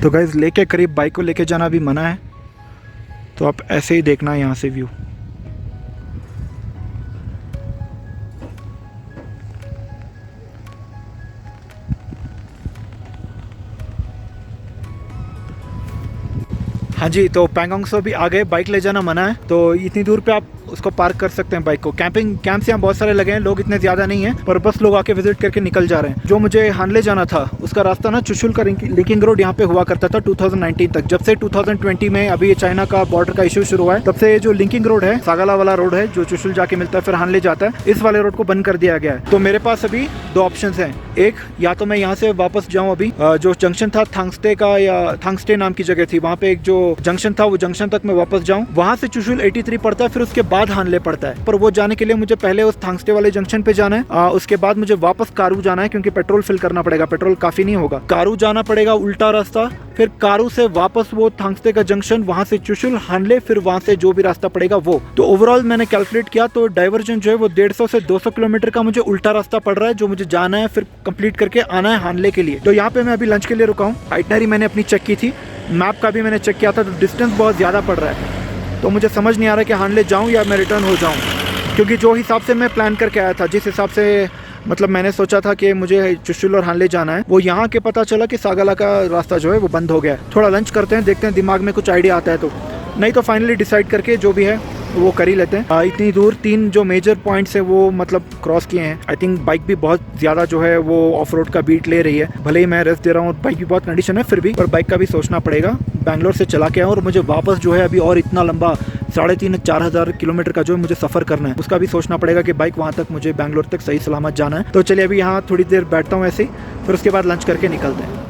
तो गाइस लेके करीब बाइक को लेके जाना भी मना है, तो आप ऐसे ही देखना यहाँ से व्यू। हाँ जी, तो पैंगोंग से भी आगे बाइक ले जाना मना है, तो इतनी दूर पे आप उसको पार्क कर सकते हैं बाइक को। कैंपिंग कैंप्स यहाँ बहुत सारे लगे हैं, लोग इतने ज़्यादा नहीं हैं, पर बस लोग आके विजिट करके निकल जा रहे हैं। जो मुझे हानले जाना था उसका रास्ता ना चुशुल का लिंकिंग रोड यहाँ पे हुआ करता था 2019 तक। जब से 2020 में अभी ये चाइना का बॉर्डर का इशू शुरू हुआ है, तब से जो लिंकिंग रोड है, सागाला वाला रोड है जो चुशुल जाके मिलता है फिर हानले जाता है, इस वाले रोड को बंद कर दिया गया है। तो मेरे पास अभी दो ऑप्शन है। एक, या तो मैं यहाँ से वापस जाऊँ, अभी जो जंक्शन था थांगस्टे का, या थांगस्टे नाम की जगह थी, वहाँ पे एक जो जंक्शन था वो जंक्शन तक मैं वापस जाऊँ, वहाँ से चुशुल 83 पड़ता है, फिर उसके बाद हानले पड़ता है। पर वो जाने के लिए मुझे पहले उस थांगस्टे वाले जंक्शन पे जाना है, उसके बाद मुझे वापस कारू जाना है, क्योंकि पेट्रोल फिल करना पड़ेगा, पेट्रोल काफी नहीं होगा। कारू जाना पड़ेगा उल्टा रास्ता, फिर कारू से वापस वो थांगस्टे का जंक्शन, वहां से चुशुल, हानले, फिर वहां से जो भी रास्ता पड़ेगा वो। तो ओवरऑल मैंने कैलकुलेट किया तो डाइवर्जन जो है वो 150 से 200 किलोमीटर का मुझे उल्टा रास्ता पड़ रहा है, जो मुझे जाना है फिर कंप्लीट करके आना है हानले के लिए। तो यहाँ पे मैं अभी लंच के लिए रुका हूँ। आइटनरी मैंने अपनी चेक की थी, मैप का भी मैंने चेक किया था, तो डिस्टेंस बहुत ज़्यादा पड़ रहा है, तो मुझे समझ नहीं आ रहा कि हानले जाऊँ या मैं रिटर्न हो जाऊँ, क्योंकि जो हिसाब से मैं प्लान करके आया था, जिस हिसाब से मतलब मैंने सोचा था कि मुझे चुशुल और हानले जाना है, वो यहाँ के पता चला कि सागाला का रास्ता जो है वो बंद हो गया है। थोड़ा लंच करते हैं, देखते हैं दिमाग में कुछ आइडिया आता है तो, नहीं तो फाइनली डिसाइड करके जो भी है वो कर ही लेते हैं। इतनी दूर 3 जो मेजर पॉइंट्स है वो मतलब क्रॉस किए हैं। आई थिंक बाइक भी बहुत ज़्यादा जो है वो ऑफ रोड का बीट ले रही है, भले ही मैं रेस्ट दे रहा हूँ, बाइक भी बहुत कंडीशन है फिर भी, पर बाइक का भी सोचना पड़ेगा। बैंगलोर से चला के आऊँ और मुझे वापस जो है अभी और इतना लंबा 3,500-4 हज़ार किलोमीटर का जो मुझे सफ़र करना है, उसका भी सोचना पड़ेगा कि बाइक वहाँ तक मुझे बैंगलोर तक सही सलामत जाना है। तो चलिए अभी यहाँ थोड़ी देर बैठता हूँ ऐसे ही, फिर उसके बाद लंच करके निकलते हैं।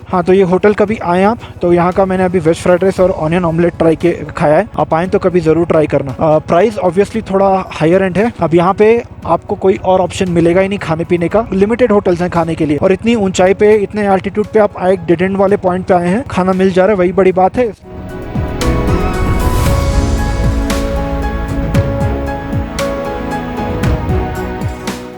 हाँ, तो ये होटल कभी आए आप, तो यहाँ का मैंने अभी वेज फ्राइड राइस और ऑनियन ऑमलेट ट्राई के खाया है। आप आएँ तो कभी ज़रूर ट्राई करना। प्राइस ऑब्वियसली थोड़ा हायर एंड है। अब यहाँ पे आपको कोई और ऑप्शन मिलेगा ही नहीं खाने पीने का, लिमिटेड होटल्स हैं खाने के लिए, और इतनी ऊंचाई पे, इतने एल्टीट्यूड पे आप एक डेड एंड वाले पॉइंट पे आए हैं, खाना मिल जा रहा है, वही बड़ी बात है।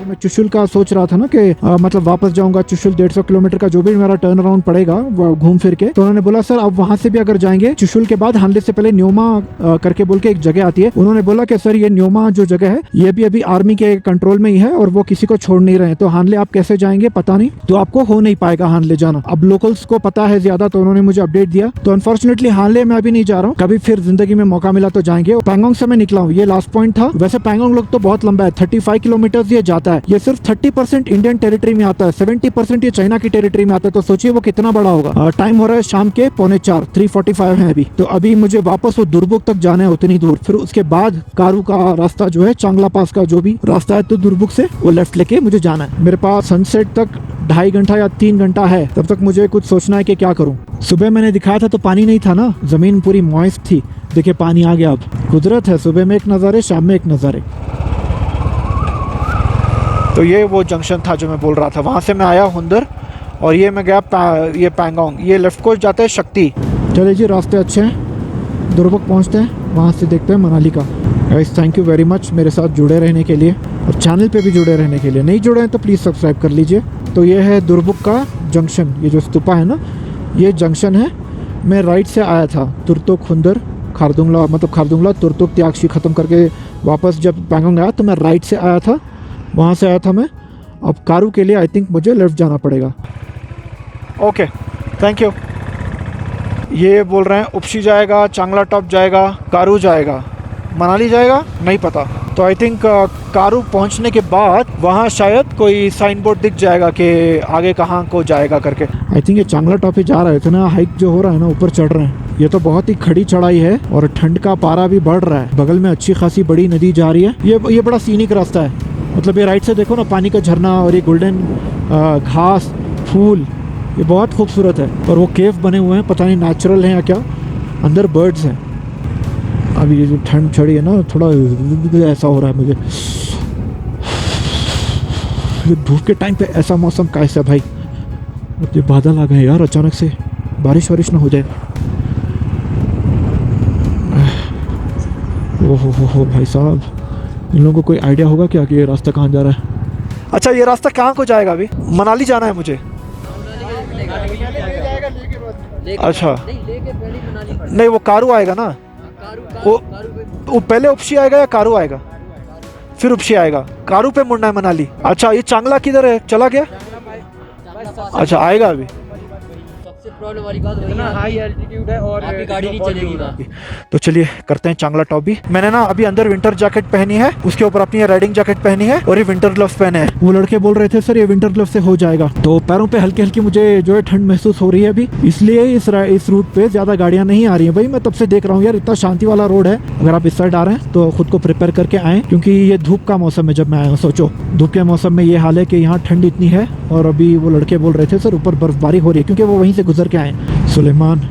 मैं चुशुल का सोच रहा था ना कि मतलब वापस जाऊंगा चुशुल, 150 किलोमीटर का जो भी मेरा टर्न अराउंड पड़ेगा वो घूम फिर के, तो उन्होंने बोला सर आप वहां से भी अगर जाएंगे चुशुल के बाद हानले से पहले न्योमा करके बोल के एक जगह आती है, उन्होंने बोला कि सर ये न्योमा जो जगह है ये भी अभी आर्मी के कंट्रोल में ही है और वो किसी को छोड़ नहीं रहे हैं, तो हानले आप कैसे जाएंगे पता नहीं, तो आपको हो नहीं पाएगा हानले जाना। अब लोकल्स को पता है ज्यादा, तो उन्होंने मुझे अपडेट दिया। तो अनफॉर्चुनेटली हानले मैं अभी नहीं जा रहा हूँ, कभी फिर जिंदगी में मौका मिला तो जाएंगे। पैंगोंग से मैं निकला हूँ, ये लास्ट पॉइंट था। वैसे पैंगोंग लोग तो बहुत लंबा है, 35 किलोमीटर ये जाता है, ये सिर्फ 30% इंडियन टेरिटरी में आता है, 70% ये चाइना की टेरिटरी में आता है, तो सोचिए वो कितना बड़ा होगा। टाइम हो रहा है शाम के 3:45, 3:45 है अभी। तो अभी मुझे वापस वो दुर्बुक तक जाना है उतनी दूर, फिर उसके बाद कारू का रास्ता जो है, चांगला पास का जो भी रास्ता है, तो दुर्बुक से वो लेफ्ट लेके मुझे जाना है। मेरे पास सनसेट तक 2.5 घंटा या 3 घंटा है, तब तक मुझे कुछ सोचना है कि क्या करूँ। सुबह मैंने दिखाया था तो पानी नहीं था ना, जमीन पूरी मॉइस्ट थी, देखिए पानी आ गया। अब कुदरत है, सुबह में एक नज़ारे, शाम में एक नज़ारे। तो ये वो जंक्शन था जो मैं बोल रहा था, वहाँ से मैं आया हुंदर, और ये मैं गया ये पैंगोंग, ये लेफ्ट को जाता है शक्ति। चलिए जी, रास्ते अच्छे हैं, दुर्बुक पहुँचते हैं, वहाँ से देखते हैं मनाली का। Guys thank you very much मेरे साथ जुड़े रहने के लिए, और चैनल पे भी जुड़े रहने के लिए। नहीं जुड़े हैं तो प्लीज़ सब्सक्राइब कर लीजिए। तो ये है दुर्बुक का जंक्शन, ये जो स्तूपा है ना, ये जंक्शन है। मैं राइट से आया था, तुरतुक, हुंदर, खारदुंगला, मतलब खारदुंगला, तुरतुक, त्यागशी ख़त्म करके वापस जब पैंगोंग आया तो मैं राइट से आया था, वहाँ से आया था मैं। अब कारू के लिए आई थिंक मुझे लेफ्ट जाना पड़ेगा। Okay, thank you. ये बोल रहे हैं उपशी जाएगा, चांगला टॉप जाएगा, कारू जाएगा, मनाली जाएगा, नहीं पता। तो आई थिंक कारू पहुँचने के बाद वहाँ शायद कोई साइन बोर्ड दिख जाएगा कि आगे कहाँ को जाएगा करके। आई थिंक ये चांगला टॉप ही जा रहे थे ना, हाइक जो हो रहा है ना, ऊपर चढ़ रहे हैं। ये तो बहुत ही खड़ी चढ़ाई है और ठंड का पारा भी बढ़ रहा है, बगल में अच्छी खासी बड़ी नदी जा रही है। ये बड़ा सीनिक रास्ता है, मतलब ये राइट से देखो ना, पानी का झरना और ये गोल्डन घास, फूल, ये बहुत खूबसूरत है। और वो केव बने हुए हैं, पता नहीं नेचुरल हैं या क्या, अंदर बर्ड्स हैं। अभी ये जो ठंड चढ़ी है ना, थोड़ा ऐसा हो रहा है मुझे, धूप के टाइम पे ऐसा मौसम कैसा भाई। ये बादल आ गए यार, अचानक से बारिश वारिश ना हो जाए। ओहो भाई साहब, इन लोगों को कोई आइडिया होगा क्या कि ये रास्ता कहाँ जा रहा है? अच्छा, ये रास्ता कहाँ को जाएगा? अभी मनाली जाना है मुझे। अच्छा नहीं लेके पहले मनाली पड़ता नहीं, वो कारू आएगा ना, है। कारू वो कारू वो पहले उपशी आएगा या कारू आएगा? फिर उपशी आएगा, कारू पे मुड़ना है मनाली। अच्छा ये चांगला किधर है, चला गया? अच्छा आएगा अभी। सबसे प्रॉब्लम वाली बात वही है, हाई एल्टीट्यूड है और आपकी गाड़ी नहीं चलेगी ना। तो चलिए करते हैं चांगला टॉप भी। मैंने ना अभी अंदर विंटर जैकेट पहनी है, उसके ऊपर अपनी राइडिंग जैकेट पहनी है और ये विंटर ग्लव्स पहने हैं। वो लड़के बोल रहे थे सर ये विंटर ग्लव से हो जाएगा, तो पैरों पे हल्की हल्की मुझे जो है ठंड महसूस हो रही है अभी, इसलिए इस रूट पे ज्यादा गाड़ियां नहीं आ रही है। भाई मैं तब से देख रहा हूँ यार, इतना शांति वाला रोड है। अगर आप इस साइड आ रहे हैं तो खुद को प्रिपेयर करके आए, क्योंकि ये धूप का मौसम है। जब मैं आया हूँ सोचो, धूप के मौसम में ये हाल है कि यहाँ ठंड इतनी है। और अभी वो लड़के बोल रहे थे सर ऊपर बर्फबारी हो रही है, क्योंकि वो वहीं से गुजर के आए। सुलेमान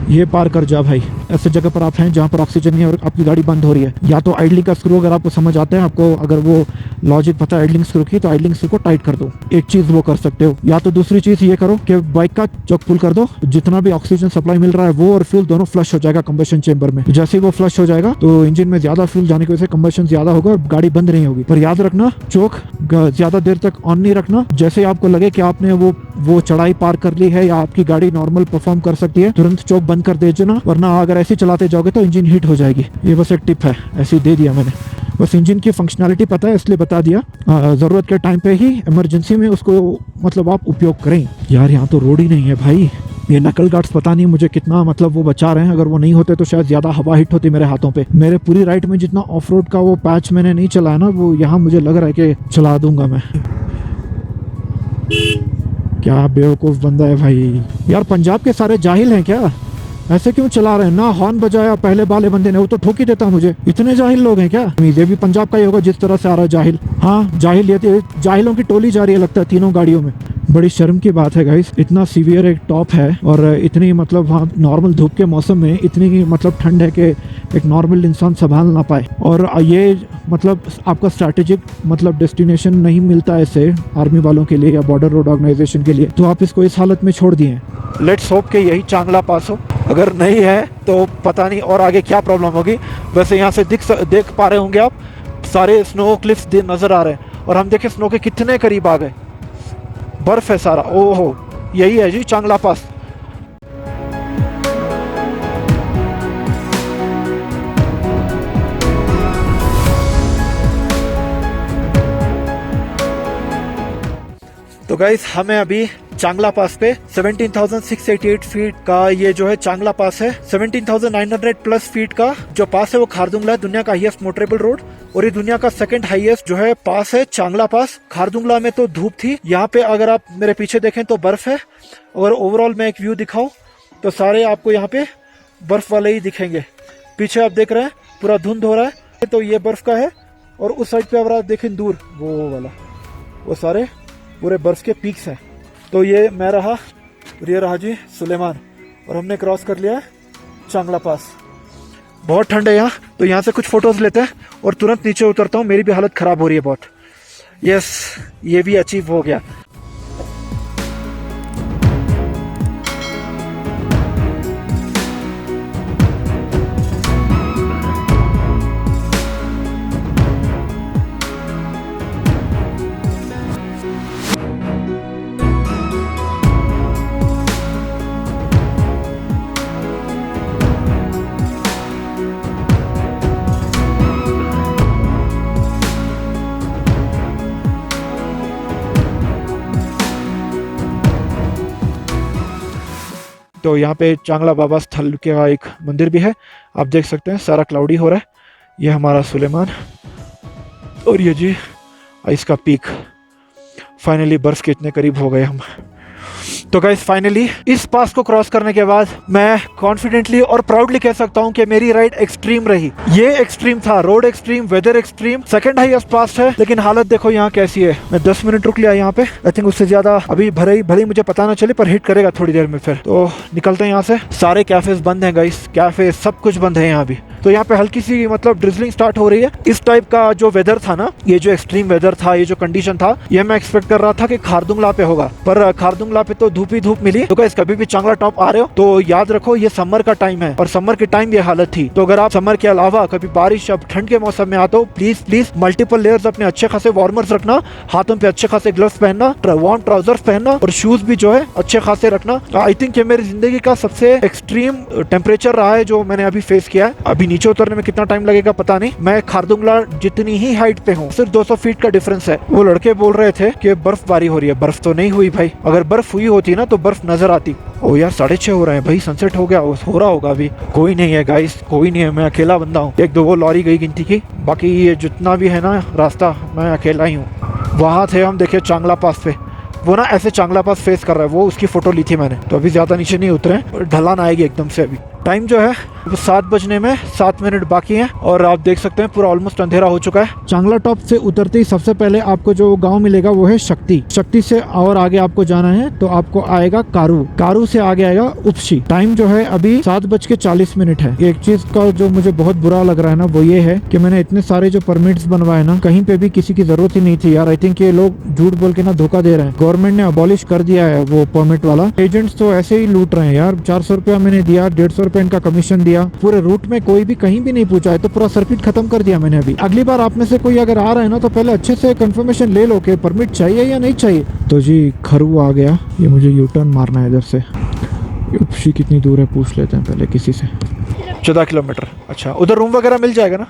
ये पार कर जा भाई, ऐसे जगह पर आप हैं जहाँ पर ऑक्सीजन नहीं है और आपकी गाड़ी बंद हो रही है। या तो आइडलिंग का स्क्रू अगर आपको समझ आता है, आपको अगर वो लॉजिक पता है आइडलिंग स्क्रू की, तो आइडलिंग स्क्रू को टाइट कर दो, एक चीज वो कर सकते हो। या तो दूसरी चीज ये करो कि बाइक का चॉक पुल कर दो, जितना भी ऑक्सीजन सप्लाई मिल रहा है वो और फ्यूल दोनों फ्लश हो जाएगा कंबशन चेंबर में। जैसे ही वो फ्लश हो जाएगा तो इंजन में ज्यादा फ्यूल जाने की वजह से कंबशन ज्यादा होगा और गाड़ी बंद नहीं होगी। पर याद रखना चौक ज्यादा देर तक ऑन नहीं रखना। जैसे आपको लगे कि आपने वो चढ़ाई पार कर ली है या आपकी गाड़ी नॉर्मल परफॉर्म कर सकती है, तुरंत चौक बंद कर देना, वरना अगर ऐसे चलाते जाओगे तो इंजन हीट हो जाएगी। ये बस एक टिप है, ऐसे ही दे दिया मैंने। बस इंजन की फंक्शनैलिटी पता है इसलिए बता दिया। ज़रूरत के टाइम पे ही, इमरजेंसी में उसको मतलब आप उपयोग करें। यार यहाँ तो रोड ही नहीं है भाई। ये नकल गार्ड्स पता नहीं मुझे कितना मतलब वो बचा रहे हैं। अगर वो नहीं होते तो शायद ज़्यादा हवा हिट होती मेरे हाथों पे। मेरे पूरी राइड में जितना ऑफ रोड का वो पैच मैंने नहीं चलाया ना, वो यहाँ मुझे लग रहा है कि चला दूंगा मैं। क्या बेवकूफ़ बंदा है भाई। यार पंजाब के सारे जाहिल हैं क्या? ऐसे क्यों चला रहे हैं? ना हॉर्न बजाया पहले वाले बंदे ने, वो तो ठोक ही देता मुझे। इतने जाहिल लोग हैं क्या? ये भी पंजाब का ही होगा जिस तरह से आ रहा है जाहिल। हाँ जाहिल, ये जाहिलों की टोली जा रही है लगता है तीनों गाड़ियों में। बड़ी शर्म की बात है गाइस, इतना सीवियर एक टॉप है और इतनी मतलब वहाँ नॉर्मल धूप के मौसम में इतनी मतलब ठंड है कि एक नॉर्मल इंसान संभाल ना पाए। और ये मतलब आपका स्ट्रैटेजिक मतलब डेस्टिनेशन नहीं मिलता है ऐसे आर्मी वालों के लिए या बॉर्डर रोड ऑर्गेनाइजेशन के लिए, तो आप इसको इस हालत में छोड़ दिए। लेट्स होप कि यही चांगला पास हो। अगर नहीं है तो पता नहीं और आगे क्या प्रॉब्लम होगी। वैसे यहाँ से देख पा रहे होंगे आप, सारे स्नो क्लिफ्स नज़र आ रहे हैं और हम देखें स्नो के कितने करीब आ गए। बर्फ है सारा। ओहो, यही है जी चांगला पास। तो गाइस हमें अभी चांगला पास पे 17,688 फीट का ये जो है चांगला पास है। 17,900 प्लस फीट का जो पास है वो खारदुंगला है, दुनिया का हाईएस्ट मोटरेबल रोड। और ये दुनिया का सेकंड हाईएस्ट जो है पास है चांगला पास। खारदुंगला में तो धूप थी, यहाँ पे अगर आप मेरे पीछे देखें तो बर्फ है। और ओवरऑल मैं एक व्यू दिखाऊं तो सारे आपको यहाँ पे बर्फ वाले ही दिखेंगे। पीछे आप देख रहे हैं पूरा धुंध हो रहा है, तो ये बर्फ का है। और उस साइड पे अगर आप देखें दूर वो वाला, वो सारे पूरे बर्फ के पीक्स हैं। तो ये मैं रहा और ये रहा जी सुलेमान, और हमने क्रॉस कर लिया है चांगला पास। बहुत ठंड है यहाँ, तो यहाँ से कुछ फोटोज लेते हैं और तुरंत नीचे उतरता हूँ। मेरी भी हालत खराब हो रही है बहुत। यस, ये भी अचीव हो गया। तो यहाँ पे चांगला बाबा स्थल का एक मंदिर भी है, आप देख सकते हैं। सारा क्लाउडी हो रहा है। ये हमारा सुलेमान और ये जी आइस का पीक। फाइनली बर्फ के इतने करीब हो गए हम। तो गाइस फाइनली इस पास को क्रॉस करने के बाद मैं कॉन्फिडेंटली और प्राउडली कह सकता हूँ कि मेरी राइड एक्सट्रीम रही। ये एक्सट्रीम था, road extreme, weather extreme, second highest pass है। लेकिन हालत देखो यहाँ कैसी है। मैं 10 मिनट रुक लिया यहाँ पे। आई थिंक उससे ज्यादा अभी भले मुझे पता ना चले, पर हिट करेगा थोड़ी देर में। फिर तो निकलते हैं यहाँ से। सारे कैफेज बंद हैं गाइस, कैफे सब कुछ बंद है यहाँ भी। तो यहाँ पे हल्की सी मतलब ड्रिजलिंग स्टार्ट हो रही है। इस टाइप का जो वेदर था ना, ये जो एक्सट्रीम वेदर था, ये जो कंडीशन था, ये मैं एक्सपेक्ट कर रहा था कि खारदुंगला पे होगा, पर खारदुंगला पे तो धूप ही धूप मिली। तो गाइस कभी भी चांगला टॉप आ रहे हो तो याद रखो ये समर का टाइम है, और समर के टाइम ये हालत थी। तो अगर आप समर के अलावा कभी बारिश अब ठंड के मौसम में आते हो, प्लीज प्लीज मल्टीपल लेयर्स अपने अच्छे खासे वार्मर्स रखना, हाथों पे अच्छे खासे ग्लव्स पहनना, वार्म ट्राउजर्स पहनना, और शूज भी जो है अच्छे खासे रखना। आई थिंक ये मेरी जिंदगी का सबसे एक्सट्रीम टेम्परेचर रहा है जो मैंने अभी फेस किया है। अभी नीचे उतरने में कितना टाइम लगेगा पता नहीं। मैं खारदुंगला जितनी ही हाइट पे हूँ, सिर्फ 200 फीट का डिफरेंस है। वो लड़के बोल रहे थे कि बर्फबारी हो रही है, बर्फ तो नहीं हुई भाई। अगर बर्फ हुई होती ना तो बर्फ नजर आती। ओ यार 6:30 हो रहे हैं भाई, सनसेट हो गया, हो रहा होगा अभी। कोई नहीं है गाइस, कोई नहीं है, मैं अकेला बंदा हूँ। एक दो वो लॉरी गई गिनती की, बाकी ये जितना भी है ना रास्ता, मैं अकेला ही हूँ। वहाँ थे हम, देखिए चांगला पास पे, वो ना ऐसे चांगला पास फेस कर रहा है, वो उसकी फोटो ली थी मैंने। तो अभी ज्यादा नीचे नहीं उतरे, ढलान आएगी एकदम से। अभी टाइम जो है 7 बजने में 7 मिनट बाकी है, और आप देख सकते हैं पूरा ऑलमोस्ट अंधेरा हो चुका है। चांगला टॉप से उतरते ही सबसे पहले आपको जो गांव मिलेगा वो है शक्ति। शक्ति से और आगे आपको जाना है तो आपको आएगा कारू। कारू से आगे आएगा उपशी। टाइम जो है अभी 7:40 है। एक चीज का जो मुझे बहुत बुरा लग रहा है ना, वो ये है कि मैंने इतने सारे जो परमिट्स बनवाए ना, कहीं पे भी किसी की जरूरत ही नहीं थी यार। आई थिंक ये लोग झूठ बोल के ना धोखा दे रहे हैं। गवर्नमेंट ने अबॉलिश कर दिया है वो परमिट वाला। एजेंट्स तो ऐसे ही लूट रहे हैं यार। 400 रुपया मैंने दिया, 150 रुपया इनका कमीशन दिया, पूरे रूट में कोई भी कहीं भी नहीं पूछा है, तो पूरा सर्किट खत्म कर दिया मैंने अभी। अगली बार आप में से कोई अगर आ रहा है ना, तो पहले अच्छे से कंफर्मेशन ले लो कि परमिट चाहिए या नहीं चाहिए। तो जी खरू आ गया, ये मुझे यू टर्न मारना है इधर से। उपशी कितनी दूर है पूछ लेते हैं पहले किसी से। 14 किलोमीटर। अच्छा, उधर रूम वगैरह मिल जाएगा ना?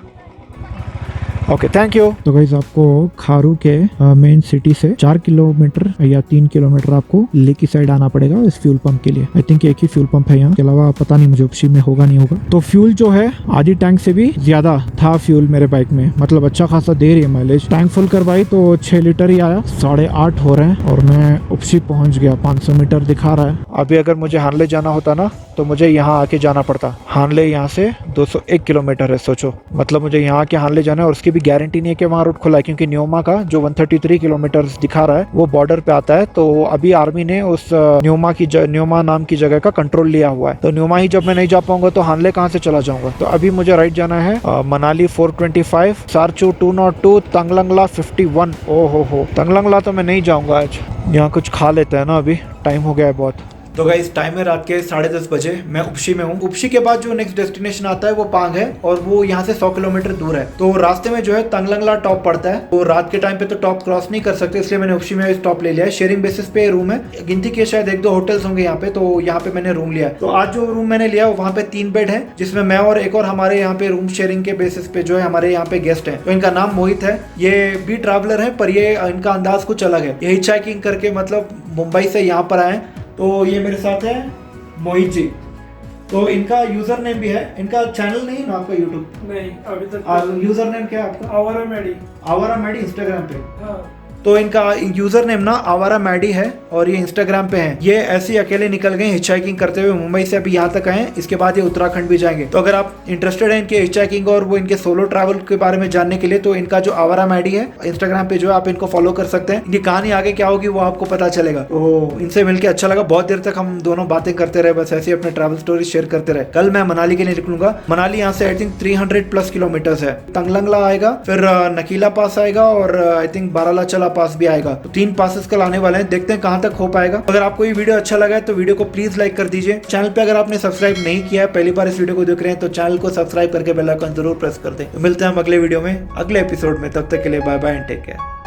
Okay thank you. तो गाइस आपको खारू के मेन सिटी से 4 किलोमीटर या 3 किलोमीटर आपको ले की साइड आना पड़ेगा इस फ्यूल पंप के लिए। आई थिंक एक ही फ्यूल पंप है यहाँ के अलावा, पता नहीं मुझे उपशी में होगा नहीं होगा। तो फ्यूल जो है आधी टैंक से भी ज्यादा था फ्यूल मेरे बाइक में, मतलब अच्छा खासा दे रही है माइलेज। टैंक फुल करवाई तो 6 लीटर ही आया। 8:30 हो रहे हैं और मैं उपशी पहुंच गया। 500 मीटर दिखा रहा है। अभी अगर मुझे हानले जाना होता ना तो मुझे यहाँ आके जाना पड़ता। हानले यहाँ से 201 किलोमीटर है, सोचो। मतलब मुझे यहाँ आके हानले जाना है, और उसकी भी गारंटी नहीं है कि वहाँ रूट खुला है, क्योंकि न्योमा का जो 133 किलोमीटर दिखा रहा है वो बॉर्डर पे आता है। तो अभी आर्मी ने उस न्योमा नाम की जगह का कंट्रोल लिया हुआ है। तो न्योमा ही जब मैं नहीं जा पाऊंगा तो हानले कहाँ से चला जाऊंगा। तो अभी मुझे राइट जाना है मनाली 425, सारचू 202, तंगलंगला 51। ओहो हो, तंगलंगला तो मैं नहीं जाऊंगा आज। यहाँ कुछ खा लेते हैं ना, अभी टाइम हो गया है बहुत। तो गाइस टाइम है रात के 10:30 बजे। मैं उपशी में हूँ। उपशी के बाद जो नेक्स्ट डेस्टिनेशन आता है वो पांग है, और वो यहाँ से 100 किलोमीटर दूर है। तो रास्ते में जो है तंगलंगला टॉप पड़ता है। तो रात के टाइम पे तो टॉप क्रॉस नहीं कर सकते, इसलिए मैंने उपशी में टॉप ले लिया है। शेयरिंग बेसिस पे रूम है, गिनती के शायद 1-2 होटल्स होंगे यहाँ पे, तो यहाँ पे मैंने रूम लिया है। तो आज जो रूम मैंने लिया वहाँ पे 3 बेड है, जिसमें मैं और एक और हमारे यहाँ पे रूम शेयरिंग के बेसिस पे जो है हमारे यहाँ पे गेस्ट है। तो इनका नाम मोहित है। ये भी ट्रैवलर है, पर ये इनका अंदाज कुछ अलग है। ये हिचहाइकिंग करके मतलब मुंबई से यहाँ पर आए। तो ये मेरे साथ है मोहित जी। तो इनका यूजर नेम भी है। इनका चैनल नहीं ना आपका यूट्यूब? नहीं अभी तक। यूजर नेम क्या है आपका? आवारा मैडी इंस्टाग्राम पे। हाँ। तो इनका यूजर नेम ना आवारा मैडी है, और ये इंस्टाग्राम पे है। ये ऐसे ही अकेले निकल गए हिचहाइकिंग करते हुए मुंबई से, अभी यहाँ तक आए। इसके बाद ये उत्तराखंड भी जाएंगे। तो अगर आप इंटरेस्टेड हैं इनके हिचहाइकिंग और वो इनके सोलो ट्रैवल के बारे में जानने के लिए, तो इनका जो आवारा मैडी है इंस्टाग्राम पे जो है आप इनको फॉलो कर सकते हैं। इनकी कहानी आगे क्या होगी वो आपको पता चलेगा। तो इनसे मिलकर अच्छा लगा। बहुत देर तक हम दोनों बातें करते रहे, बस ऐसे ही अपने ट्रैवल स्टोरी शेयर करते रहे। कल मैं मनाली के लिए निकलूंगा। मनाली यहाँ से आई थिंक 300+ किलोमीटर है। तंगलंगला आएगा, फिर नकीला पास आएगा, और आई थिंक बारालाचला पास भी आएगा। 3 पासेस कल आने वाले हैं, देखते हैं कहां तक हो पाएगा। अगर आपको ये वीडियो अच्छा लगा है तो वीडियो को प्लीज लाइक कर दीजिए। चैनल पे अगर आपने सब्सक्राइब नहीं किया है, पहली बार इस वीडियो को देख रहे हैं, तो चैनल को सब्सक्राइब करके बेल आइकन जरूर प्रेस कर दें। तो मिलते हैं हम अगले वीडियो में, अगले एपिसोड में। तब तक के लिए bye bye and take care.